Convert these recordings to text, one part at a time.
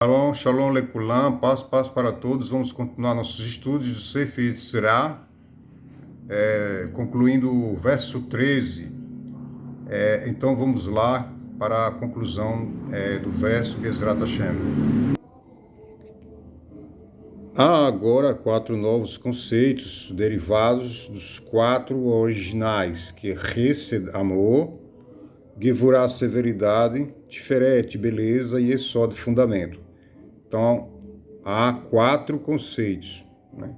Shalom, shalom, lekulam, paz para todos. Vamos continuar nossos estudos do Sefer Yetzirah, concluindo o verso 13. Então vamos lá para a conclusão do verso Bezrat Hashem. Há agora 4 novos conceitos derivados dos 4 originais, que é Hesed, amor, Gevurah, severidade, Tiferet, beleza e Esod, fundamento. Então, há 4 conceitos, né?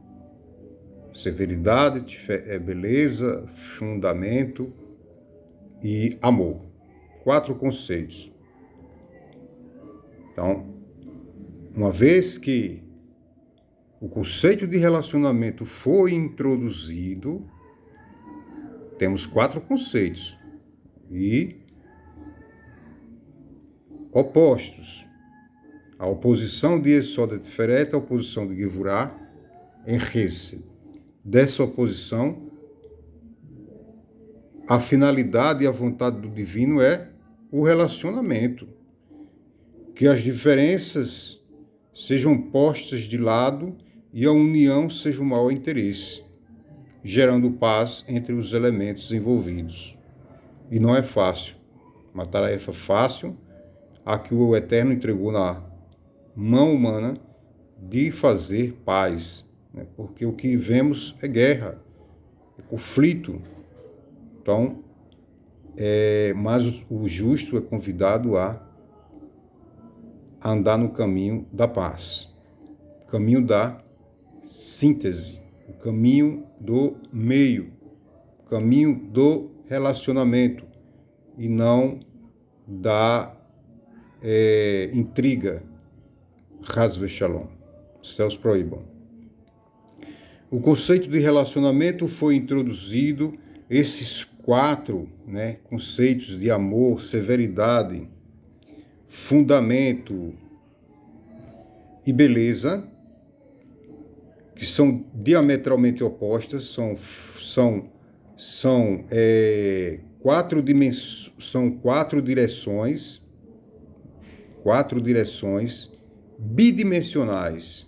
Severidade, beleza, fundamento e amor. 4 conceitos. Então, uma vez que o conceito de relacionamento foi introduzido, temos 4 conceitos e opostos. A oposição de Esod e Tiferet, a oposição de Gevurah em Hesed. Dessa oposição, a finalidade e a vontade do divino é o relacionamento. Que as diferenças sejam postas de lado e a união seja o maior interesse, gerando paz entre os elementos envolvidos. E não é fácil. Uma tarefa fácil, a que o Eterno entregou na mão humana de fazer paz, né? Porque o que vemos é guerra, é conflito. Então, mas o justo é convidado a andar no caminho da paz, o caminho da síntese, o caminho do meio, o caminho do relacionamento e não da intriga. Chas v'shalom. Céus proíbam. O conceito de relacionamento foi introduzido, esses 4, né, conceitos de amor, severidade, fundamento e beleza, que são diametralmente opostas, são 4 direções bidimensionais,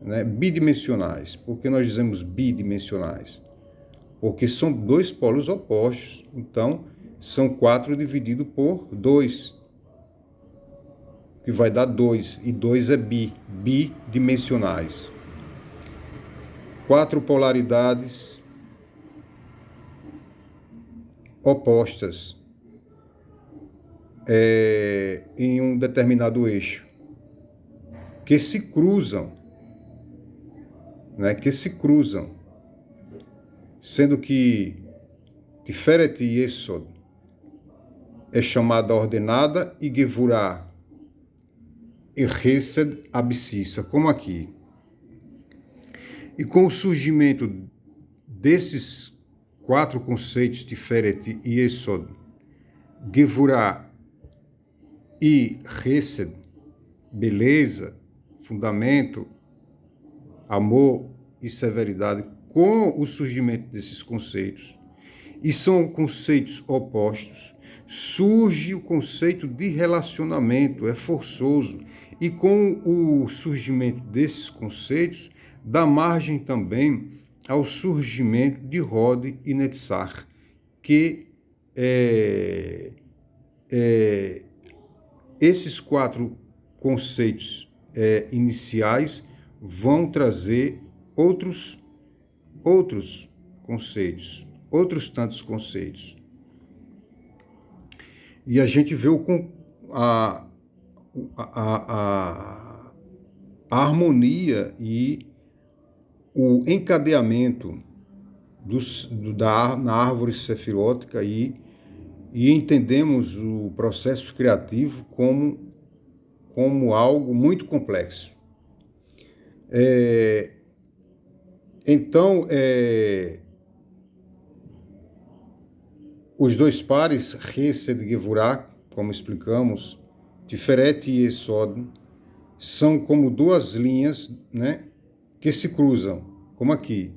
né? Bidimensionais. Por que nós dizemos bidimensionais? Porque são 2 polos opostos. Então, são 4 dividido por 2, que vai dar 2. E 2 é bidimensionais. 4 polaridades opostas em um determinado eixo, que se cruzam, né? Sendo que Tiferet e Esod é chamada ordenada e Gevurah e Hesed abscissa, como aqui. E com o surgimento desses 4 conceitos, Tiferet e Esod, Gevurah e Hesed, beleza, fundamento, amor e severidade, com o surgimento desses conceitos, e são conceitos opostos, surge o conceito de relacionamento, é forçoso, e com o surgimento desses conceitos, dá margem também ao surgimento de Hod e Netzach, que esses 4 conceitos iniciais vão trazer outros conceitos, outros tantos conceitos. E a gente vê a harmonia e o encadeamento na árvore sefirótica e entendemos o processo criativo como algo muito complexo. Então, os 2 pares, Hesed e Gevurah, como explicamos, Tiferet e Esod, são como 2 linhas, né, que se cruzam, como aqui,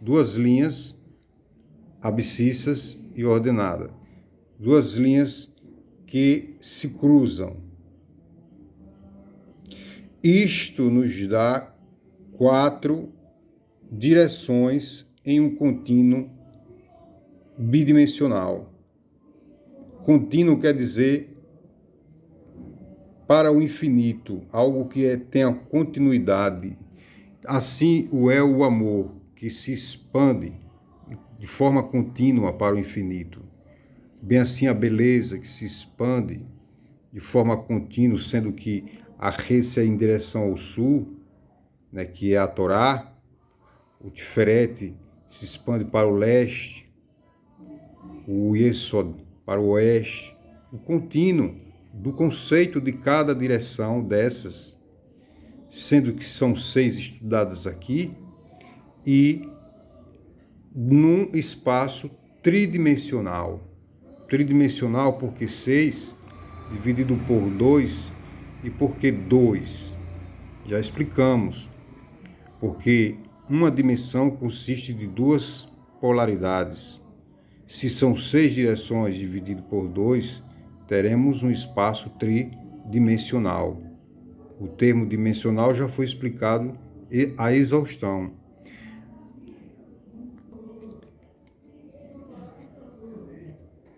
2 linhas abscissas e ordenadas, 2 linhas que se cruzam. Isto nos dá 4 direções em um contínuo bidimensional. Contínuo quer dizer para o infinito, algo que tenha continuidade. Assim é o amor, que se expande de forma contínua para o infinito. Bem assim a beleza, que se expande de forma contínua, sendo que a Rência é em direção ao sul, né, que é a Torá, o Tiferet se expande para o leste, o Yesod para o oeste, o contínuo do conceito de cada direção dessas, sendo que são 6 estudadas aqui, e num espaço tridimensional. Tridimensional porque 6 dividido por 2 e porque 2. Já explicamos. Porque uma dimensão consiste de 2 polaridades. Se são 6 direções dividido por 2, teremos um espaço tridimensional. O termo dimensional já foi explicado à exaustão.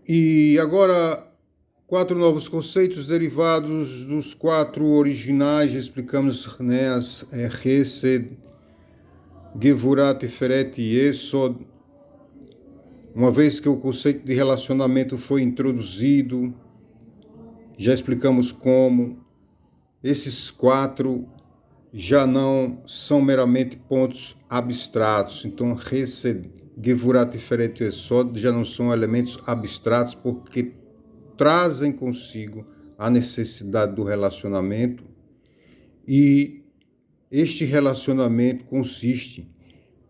E agora, 4 novos conceitos derivados dos 4 originais. Já explicamos, né, as Hesed, Gevurah, Tiferet e Yesod. Uma vez que o conceito de relacionamento foi introduzido, já explicamos como esses 4 já não são meramente pontos abstratos. Então, Hesed, Gevurah, Tiferet e Yesod já não são elementos abstratos porque trazem consigo a necessidade do relacionamento, e este relacionamento consiste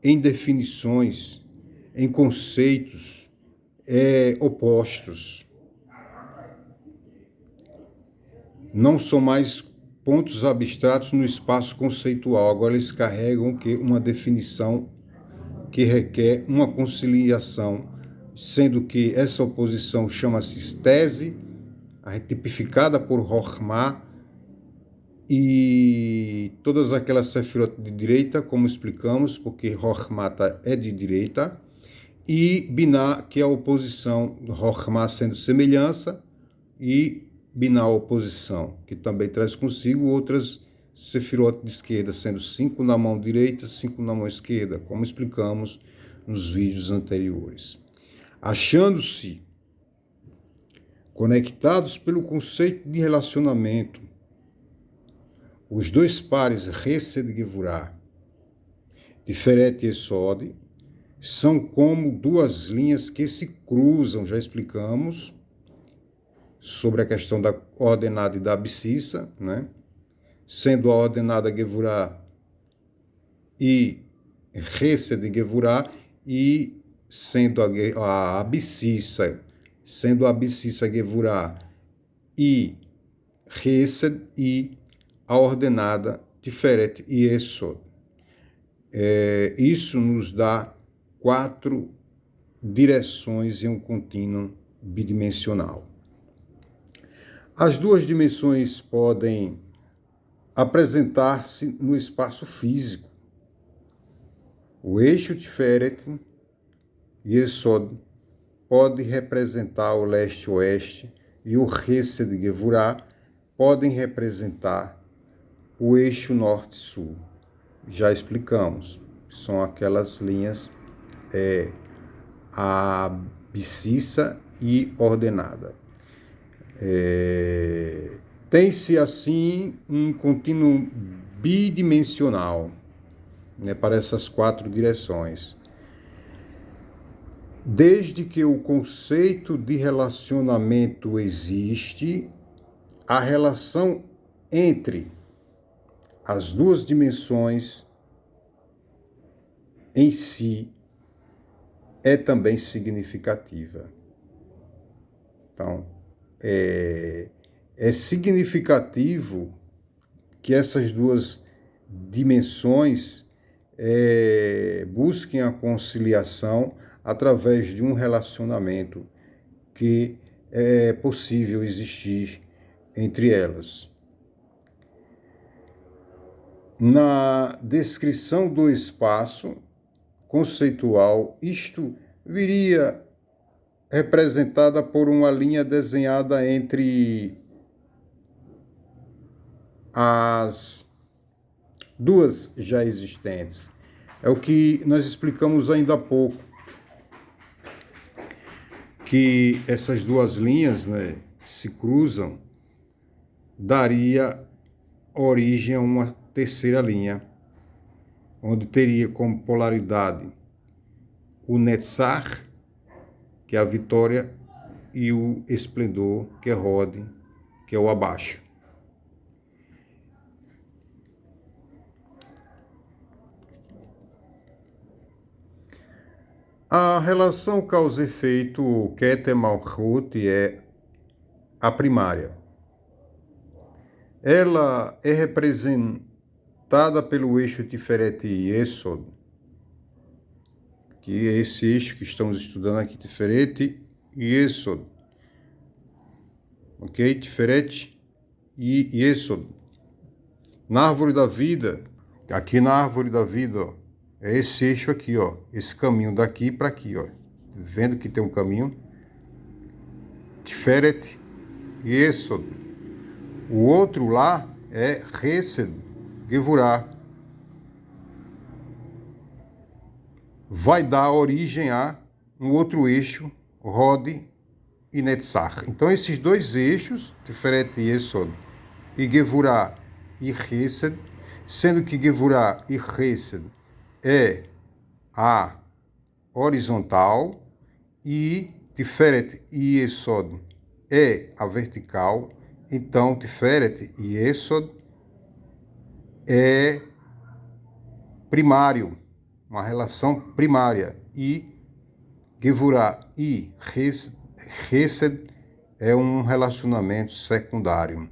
em definições, em conceitos opostos. Não são mais pontos abstratos no espaço conceitual, agora eles carregam uma definição que requer uma conciliação, sendo que essa oposição chama-se tese, tipificada por Rokhmah, e todas aquelas sefirot de direita, como explicamos, porque Rokhmah é de direita, e Binah, que é a oposição, Rokhmah sendo semelhança, e Binah oposição, que também traz consigo outras sefirot de esquerda, sendo 5 na mão direita, 5 na mão esquerda, como explicamos nos vídeos anteriores. Achando-se conectados pelo conceito de relacionamento, os 2 pares Hesed e Gevurah, Tiferet e Yesod, são como 2 linhas que se cruzam. Já explicamos sobre a questão da ordenada e da abscissa, né? Sendo a ordenada Gevurah e Hesed e Gevurah, e sendo a abscissa, Gevurah e Hesed, e a ordenada Tiferet e Yesod. Isso nos dá 4 direções em um contínuo bidimensional. As 2 dimensões podem apresentar-se no espaço físico. O eixo Tiferet e Yesod pode representar o leste-oeste, e o Hesed e Gevurah podem representar o eixo norte-sul. Já explicamos, são aquelas linhas abscissa e ordenada. Tem-se assim um contínuo bidimensional, né, para essas 4 direções. Desde que o conceito de relacionamento existe, a relação entre as 2 dimensões em si é também significativa. Então, é significativo que essas 2 dimensões busquem a conciliação através de um relacionamento que é possível existir entre elas. na descrição do espaço conceitual, isto viria representada por uma linha desenhada entre as duas já existentes. É o que nós explicamos ainda há pouco, que essas duas linhas, né, se cruzam, daria origem a uma terceira linha, onde teria como polaridade o Netzach, que é a vitória, e o esplendor, que é Hod, que é o abaixo. A relação causa-efeito Keter Malchut é a primária. Ela é representada pelo eixo Tiferet Yesod, que é esse eixo que estamos estudando aqui, Tiferet Yesod. Ok? Tiferet e Yesod. Na árvore da vida, aqui na árvore da vida, ó, é esse eixo aqui, ó, esse caminho daqui para aqui, ó. Vendo que tem um caminho, Tiferet Yesod. O outro lá é Hesed, Gevurah. Vai dar origem a um outro eixo, Hod e Netzach. Então, esses dois eixos, Tiferet Yesod e Gevurah e Hesed, sendo que Gevurah e Hesed é a horizontal e Tiferet e Yesod é a vertical. Então, Tiferet e Yesod é primário, uma relação primária, e Gevurah e Hesed é um relacionamento secundário.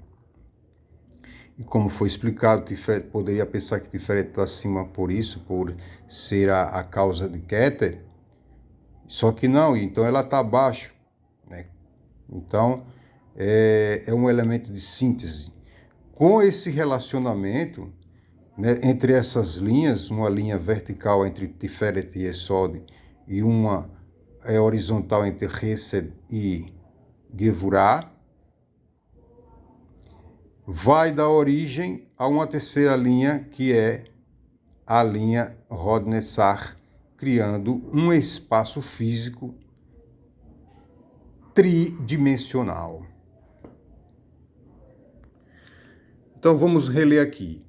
E como foi explicado, Tiferet, poderia pensar que Tiferet está acima por isso, por ser a causa de Keter, só que não, então ela está abaixo, né? Então, é um elemento de síntese. Com esse relacionamento, né, entre essas linhas, uma linha vertical entre Tiferet e Yesod e uma horizontal entre Hesed e Gevurah, vai dar origem a uma terceira linha, que é a linha Hod Netzach, criando um espaço físico tridimensional. Então vamos reler aqui.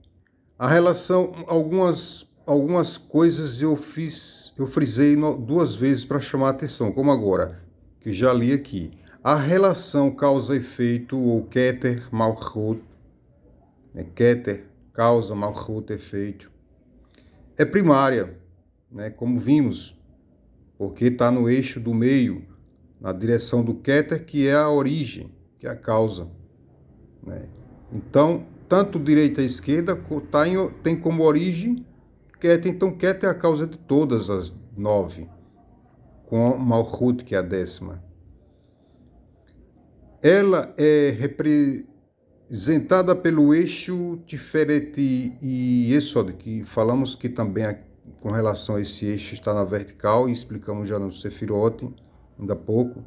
A relação, algumas coisas eu frisei duas vezes para chamar a atenção, como agora, que já li aqui. A relação causa-efeito, ou Keter Malchut, né? Keter, causa, Malchut, efeito, é primária, né? Como vimos, porque está no eixo do meio, na direção do Keter, que é a origem, que é a causa, né? Então, tanto direita e esquerda tem como origem Keter. Então, Keter é a causa de todas as 9, com Malchut, que é a 10ª. Ela é representada pelo eixo Tiferet e Yesod, que falamos que também, com relação a esse eixo, está na vertical, e explicamos já no Sefirot, ainda há pouco,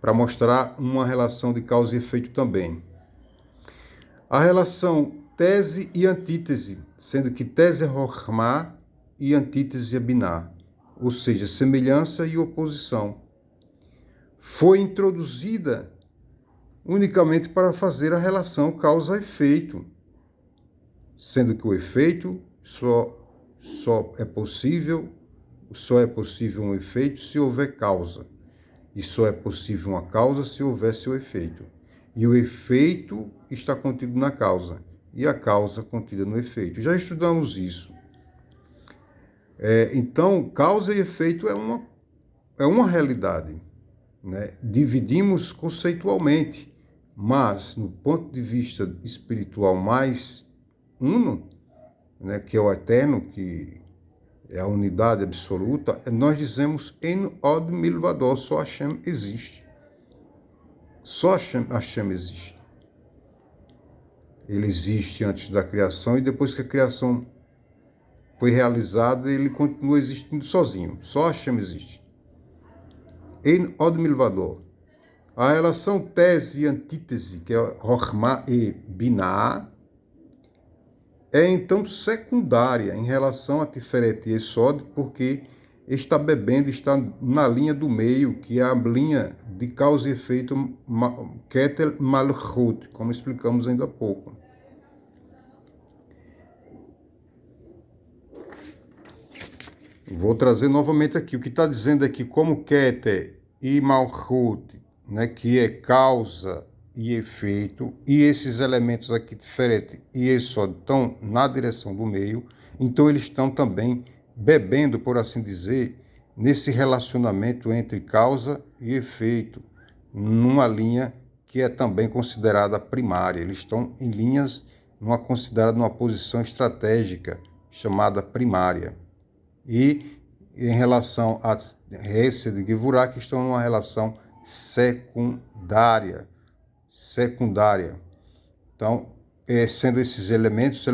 para mostrar uma relação de causa e efeito também. A relação tese e antítese, sendo que tese é Chokhmah e antítese é Binah, ou seja, semelhança e oposição, foi introduzida unicamente para fazer a relação causa-efeito, sendo que o efeito só é possível um efeito se houver causa, e só é possível uma causa se houver seu efeito. E o efeito está contido na causa, e a causa contida no efeito. Já estudamos isso. Então, causa e efeito é uma realidade, né? Dividimos conceitualmente, mas no ponto de vista espiritual mais uno, né, que é o eterno, que é a unidade absoluta, nós dizemos En Od Milvado, só Hashem existe. Só Hashem existe. Ele existe antes da criação e depois que a criação foi realizada, ele continua existindo sozinho. Só Hashem existe. Ein od milvado. A relação tese e antítese, que é Chokhmah e Binah, é então secundária em relação a Tiferet e Esod, porque está bebendo, está na linha do meio, que é a linha de causa e efeito Keter Malchut, como explicamos ainda há pouco. Vou trazer novamente aqui. O que está dizendo aqui, como Keter e Malchut, né, que é causa e efeito, e esses elementos aqui, Tiferet e Esod, estão na direção do meio, então eles estão também bebendo, por assim dizer, nesse relacionamento entre causa e efeito, numa linha que é também considerada primária. Eles estão em linhas considerada uma posição estratégica chamada primária. E em relação a Hesed e Gevurah, que estão numa relação secundária. Então, sendo esses elementos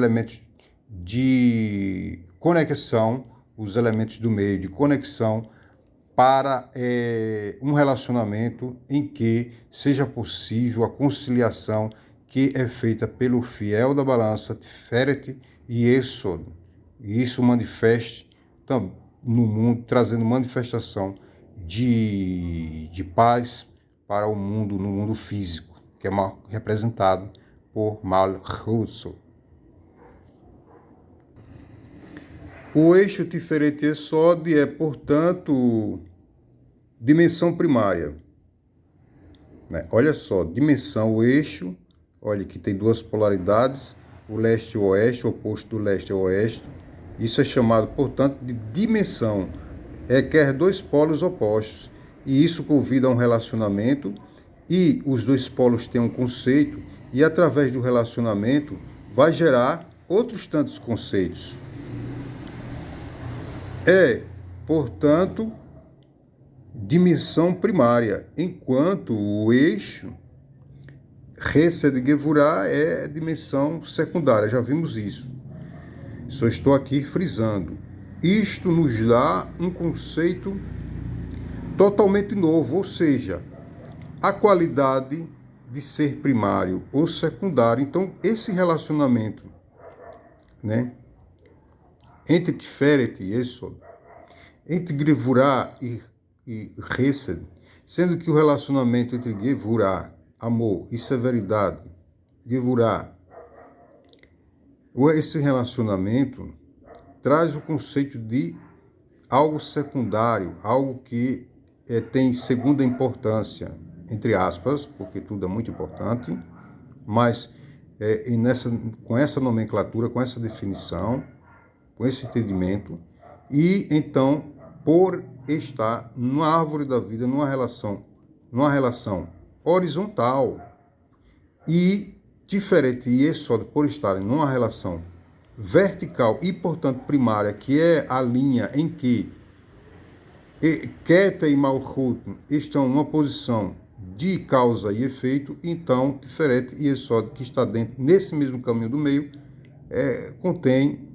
de conexão, os elementos do meio de conexão para um relacionamento em que seja possível a conciliação que é feita pelo fiel da balança, Tiferet e Esod. E isso manifeste no mundo, trazendo manifestação de paz para o mundo, no mundo físico, que é representado por Malchut. O eixo Tiferet e Esod é, portanto, dimensão primária. Olha só, dimensão, o eixo, olha que tem duas polaridades, o leste e o oeste, o oposto do leste e o oeste. Isso é chamado, portanto, de dimensão. Requer dois polos opostos. E isso convida a um relacionamento, e os dois polos têm um conceito, e através do relacionamento vai gerar outros tantos conceitos. É, portanto, dimensão primária, enquanto o eixo Hesed Gevurah é dimensão secundária, já vimos isso. Só estou aqui frisando. Isto nos dá um conceito totalmente novo, ou seja, a qualidade de ser primário ou secundário. Então, esse relacionamento, né, entre Tiferet e Esod, entre Gevurah e Hesed, sendo que o relacionamento entre Gevurah, amor e severidade, Gevurah, esse relacionamento traz o conceito de algo secundário, algo que tem segunda importância, entre aspas, porque tudo é muito importante, mas com essa nomenclatura, com essa definição, com esse entendimento, e então, por estar na árvore da vida, numa relação horizontal, e Tiferet e Esod, por estarem numa relação vertical e, portanto, primária, que é a linha em que Keter e Malchut estão numa posição de causa e efeito, então Tiferet e Esod, que está dentro nesse mesmo caminho do meio, contém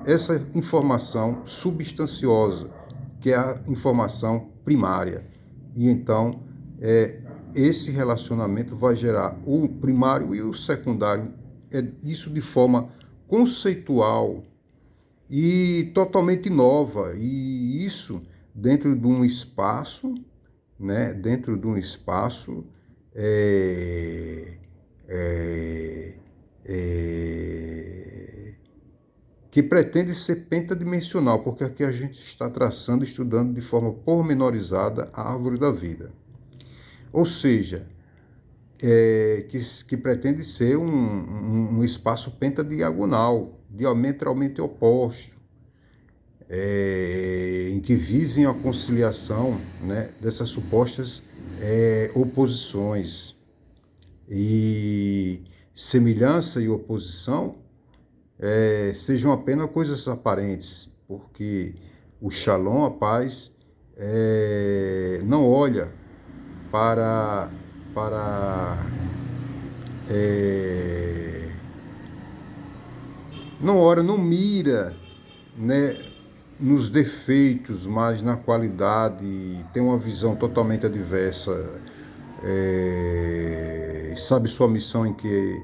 essa informação substanciosa, que é a informação primária. E então, esse relacionamento vai gerar o primário e o secundário, isso de forma conceitual e totalmente nova, e isso dentro de um espaço, né, dentro de um espaço que pretende ser pentadimensional, porque aqui a gente está traçando, estudando de forma pormenorizada a árvore da vida. Ou seja, que pretende ser um espaço pentadiagonal, diametralmente oposto, em que visem a conciliação, né, dessas supostas oposições. E semelhança e oposição sejam apenas coisas aparentes, porque o Shalom, a paz, não olha para não mira, né, nos defeitos, mas na qualidade, tem uma visão totalmente adversa, sabe sua missão que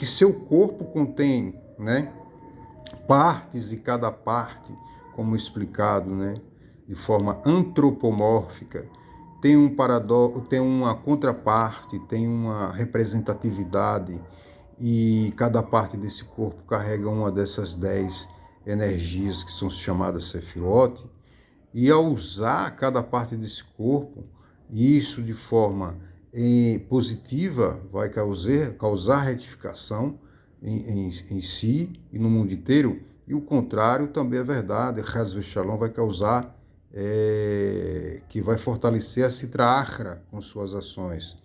seu corpo contém, né, partes, e cada parte, como explicado, né, de forma antropomórfica, tem um paradoxo, tem uma contraparte, tem uma representatividade, e cada parte desse corpo carrega uma dessas 10 energias que são chamadas Sefirot, e ao usar cada parte desse corpo, isso de forma positiva vai causar retificação em si e no mundo inteiro, e o contrário também é verdade. Chas v'Shalom vai causar, que vai fortalecer a Sitra Achra com suas ações,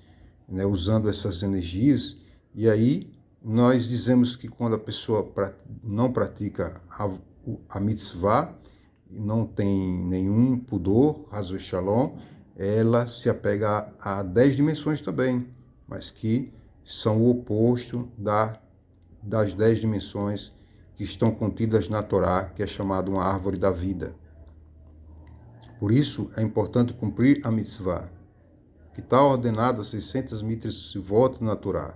né, usando essas energias. E aí nós dizemos que quando a pessoa não pratica a mitzvah, não tem nenhum pudor, Chas v'Shalom, ela se apega a 10 dimensões também, mas que são o oposto das 10 dimensões que estão contidas na Torá, que é chamada uma árvore da vida. Por isso é importante cumprir a mitzvah, que está ordenada 600 mitzvot na Torá.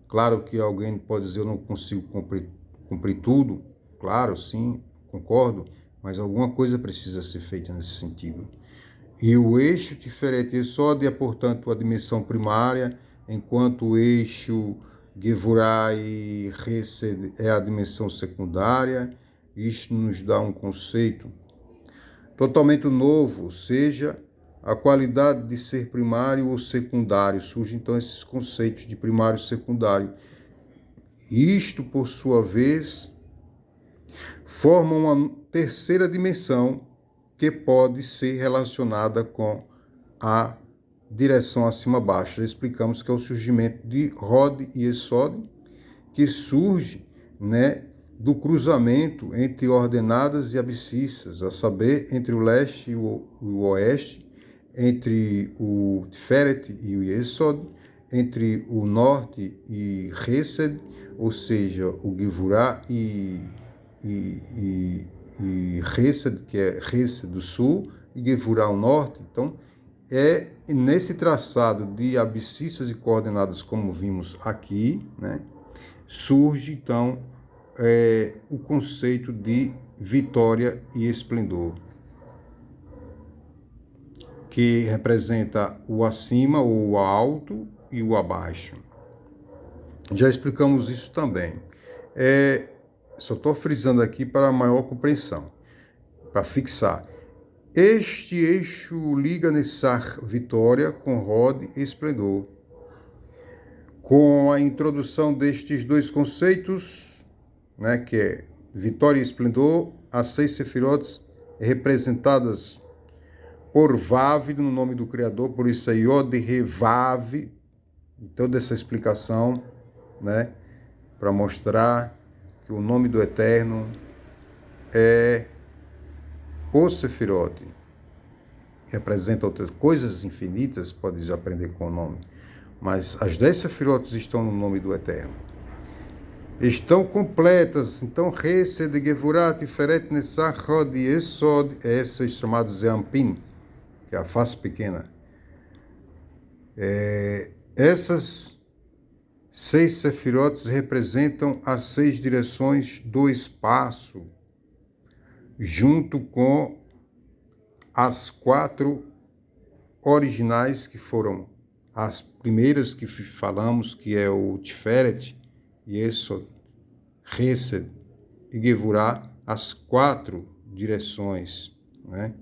Claro que alguém pode dizer, eu não consigo cumprir tudo. Claro, sim, concordo, mas alguma coisa precisa ser feita nesse sentido. E o eixo Tiferet Yesod é, portanto, a dimensão primária, enquanto o eixo Gevurah e Hesed é a dimensão secundária. Isto nos dá um conceito totalmente novo, ou seja, a qualidade de ser primário ou secundário. Surgem então esses conceitos de primário e secundário. Isto, por sua vez, forma uma terceira dimensão, que pode ser relacionada com a direção acima-baixo. Já explicamos que é o surgimento de Hod e Esod, que surge, né, do cruzamento entre ordenadas e abscissas, a saber, entre o leste e o oeste, entre o Tiferet e o Yesod, entre o norte e Hesed, ou seja, o Gevurah e Hesed, que é Hesed do sul, e Gevurah ao norte. Então, é nesse traçado de abscissas e coordenadas, como vimos aqui, né, surge, então, o conceito de vitória e esplendor, que representa o acima, ou o alto, e o abaixo. Já explicamos isso também. Só estou frisando aqui para maior compreensão, para fixar. Este eixo liga Nessar, vitória, com Hod, esplendor. Com a introdução destes dois conceitos, né, que é vitória e esplendor, as 6 Sefirot representadas por Vav, no nome do Criador, por isso é Yod He Vav, e toda essa explicação, né, para mostrar que o nome do Eterno é o Sefirot. Representa outras coisas infinitas, pode aprender com o nome, mas as 10 Sefirot estão no nome do Eterno. Estão completas, então, Hesed, Gevurah, Tiferet, Nessar, Hod e Esod, essas chamadas Zeampim, que é a face pequena. Essas 6 Sefirot representam as 6 direções do espaço, junto com as 4 originais, que foram as primeiras que falamos, que é o Tiferet, Yesod, Hesed e Gevurah, as 4 direções, né?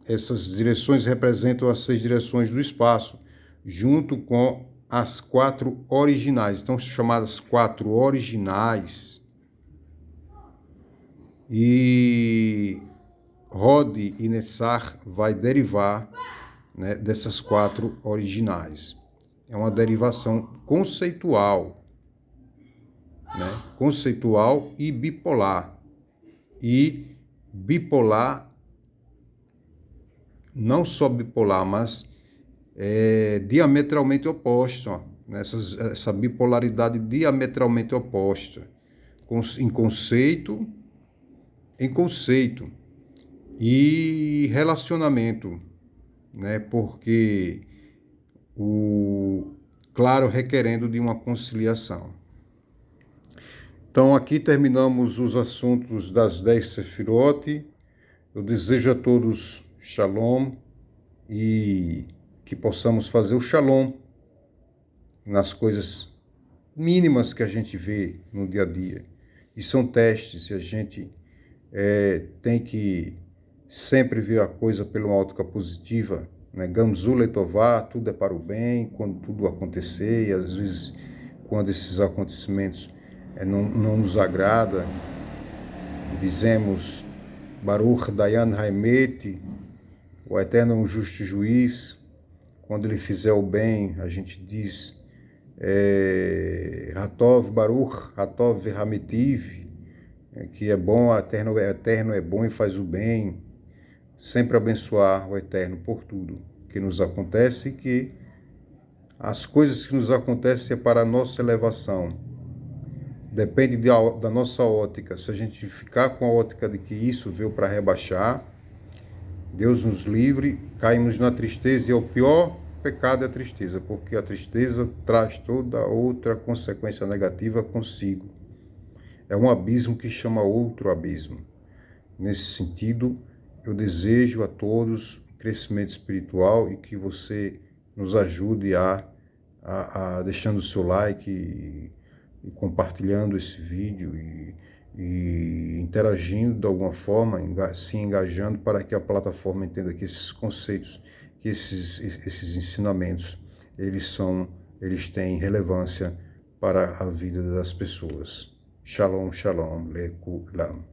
Essas direções representam as 6 direções do espaço, junto com as 4 originais. Então, chamadas 4 originais. E Hod e Nessar vai derivar, né, dessas 4 originais. É uma derivação conceitual, né, conceitual e bipolar. E bipolar, não só bipolar, mas diametralmente oposta, ó, essa bipolaridade diametralmente oposta, em conceito e relacionamento, né? Porque claro, requerendo de uma conciliação. Então, aqui terminamos os assuntos das 10 Sefirot. Eu desejo a todos Shalom e que possamos fazer o Shalom nas coisas mínimas que a gente vê no dia a dia. E são testes, e a gente tem que sempre ver a coisa pela uma ótica positiva, né? Gamzu letová, tudo é para o bem, quando tudo acontecer, e às vezes quando esses acontecimentos não nos agrada, dizemos Baruch Dayan Haemet, o Eterno é um justo juiz. Quando ele fizer o bem, a gente diz Hatov Baruch, Hatov Hamitiv, que é bom, Eterno é bom e faz o bem. Sempre abençoar o Eterno por tudo que nos acontece, que as coisas que nos acontecem é para a nossa elevação. Depende da nossa ótica. Se a gente ficar com a ótica de que isso veio para rebaixar, Deus nos livre, caímos na tristeza, e o pior pecado é a tristeza, porque a tristeza traz toda outra consequência negativa consigo. É um abismo que chama outro abismo. Nesse sentido, eu desejo a todos crescimento espiritual e que você nos ajude deixando o seu like e compartilhando esse vídeo e interagindo de alguma forma, se engajando para que a plataforma entenda que esses conceitos, que esses ensinamentos, eles têm relevância para a vida das pessoas. Shalom, shalom, lekulam.